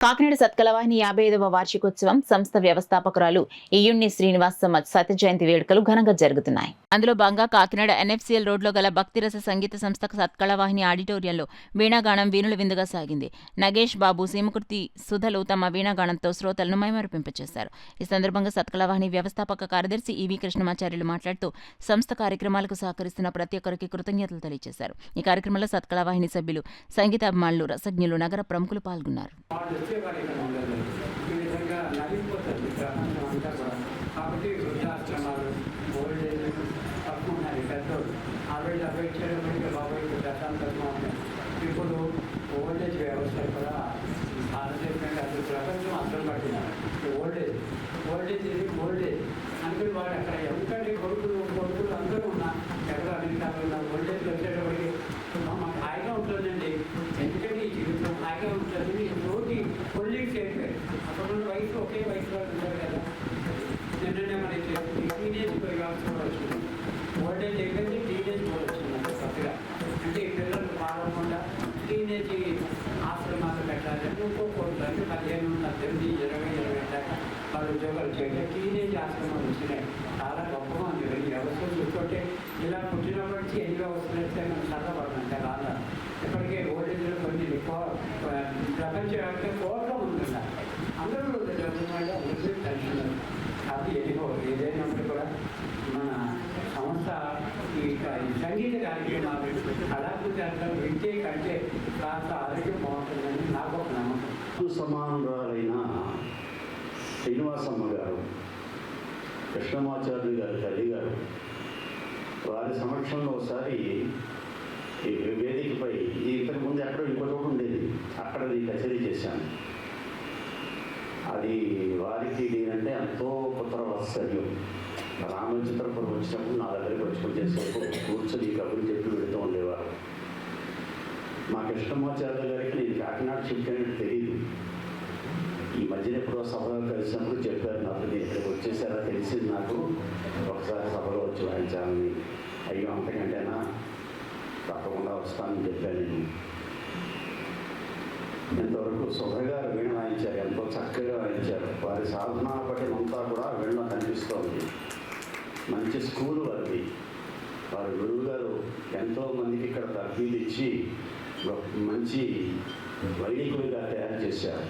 కాకినాడ సత్కలవాహిని 55వ వార్షికోత్సవం సంస్థ వ్యవస్థాపకురాలు ఇయుణ్ణి శ్రీనివాస్ సత్య జయంతి వేడుకలు ఘనంగా జరుగుతున్నాయి. అందులో భాగంగా కాకినాడ ఎన్ఎఫ్సిఎల్ రోడ్లో గల భక్తిరస సంగీత సంస్థ సత్కలవాహిని ఆడిటోరియంలో వీణాగానం వీణుల విందుగా సాగింది. నగేష్ బాబు, సీమకుర్తి సుధలు తమ వీణాగానంతో శ్రోతలను మైమరిపింపచేశారు. ఈ సందర్భంగా సత్కలవాహిని వ్యవస్థాపక కార్యదర్శి ఈవి కృష్ణమాచార్యులు మాట్లాడుతూ సంస్థ కార్యక్రమాలకు సహకరిస్తున్న ప్రతి ఒక్కరికి కృతజ్ఞతలు తెలియజేశారు. ఈ కార్యక్రమంలో సత్కలవాహిని సభ్యులు, సంగీతాభిమానులు, రసజ్ఞులు, నగర ప్రముఖులు పాల్గొన్నారు. ఈ విధంగా నలిగిపోతుంది ప్రపంచం అంతా కూడా. కాబట్టి వృద్ధాశ్రమాలు, ఓల్డ్ ఏజ్ తక్కువ ఉన్నాయి. పెద్దోళ్ళు 60-70 చేయడానికి బాబాయ్ ప్రశాంతంగా ఉన్నాయి. ఇప్పుడు ఓల్డ్ ఏజ్ వ్యవస్థ కూడా భారతదేశం అసలు ప్రపంచం అర్థం పట్టినారు. ఓల్డ్ ఏజ్ అందుకని వాడు అక్కడ ఎందుకంటే కొడుకులు అందరూ ఉన్నా ఎక్కడ అమెరికాలో ఉన్న ఓల్డ్ ఏజ్ వచ్చేటప్పటికి మాకు హాయిగా ఉంటుందండి. ఎందుకంటే ఈ జీవితం హాయిగా ఉంటుంది. రోడ్డు కొల్లీకి అయిపోయారు. అప్పుడు వయసు ఒకే వయసు వాళ్ళు ఉంటారు కదా. నిన్ననే మనకి టీనేజ్ వ్యవస్థ వచ్చింది. ఓల్డ్ ఏజ్ అయిపోయింది, టీనేజ్ కూడా వచ్చింది. అంటే కొత్తగా అంటే ఈ పిల్లలు పాడకుండా టీనేజ్ ఆశ్రమాలు పెట్టాలని ఒక్కొక్కటి 15, 18, 20 దాకా వాళ్ళు ఉద్యోగాలు చేయడం. టీనేజ్ ఆశ్రమాలు వచ్చినాయి. చాలా గొప్పగా ఉంది. వ్యవస్థ చూస్తుంటే ఇలా పుట్టినప్పటి నుంచి ఎన్ని వస్తున్నట్టే మనం చదవబడినంటే రాదా. ఇప్పటికే ఓల్డ్ ఏజ్లో కొన్ని ప్రపంచవ్యాప్తంగా కోట్ల ఉంటుందా. అందరూ చదువుతున్నాడు, అందరూ టెన్షన్. అది ఏదైనప్పుడు కూడా మన సంస్థ ఈ సంగీత కార్యక్రమాలు, కళాకృతి వింటే కంటే కాస్త ఆరోగ్యం బాగుంటుందని నాకు ఒక నమ్మకం. సమానురాలైన శ్రీనివాసమ్మ గారు, కృష్ణమాచార్యులు గారి తల్లి గారు, వారి సమక్షంలో ఒకసారి ఈ వేదికపై ఇంతకుముందు ఎక్కడో ఇంకో చోటు ఉండేది, అక్కడ కచేరీ చేశాను. అది వారికి నేనంటే ఎంతో పుత్ర వాత్సల్యం. రామచిత్రపురం వచ్చినప్పుడు నా దగ్గరికి వచ్చి చేసేప్పుడు కూర్చొని కబుర్లు చెప్పి పెడుతూ ఉండేవారు. మా కృష్ణమాచార్య గారికి నేను కాకినాడ షిఫ్ట్ అయినట్టు తెలియదు. ఈ మధ్యన ఎప్పుడో సభలో కలిసినప్పుడు చెప్పారు నాకు, నేను ఇక్కడికి వచ్చేసారా తెలిసింది నాకు, ఒకసారి సభలో వచ్చి వాయించాలని. అయ్యో అంతకంటేనా, తప్పకుండా వస్తానని చెప్పాను నేను. ఇంతవరకు సుధగారు వీణ వాయించారు, ఎంతో చక్కగా వాయించారు. వారి సాధనా పఠనంతా కూడా వీణ కనిపిస్తోంది. మంచి స్కూలు వారిది. వారి గురువు గారు ఎంతోమందికి ఇక్కడ తర్ఫీదు ఇచ్చి మంచి వైదికులుగా తయారు చేశారు.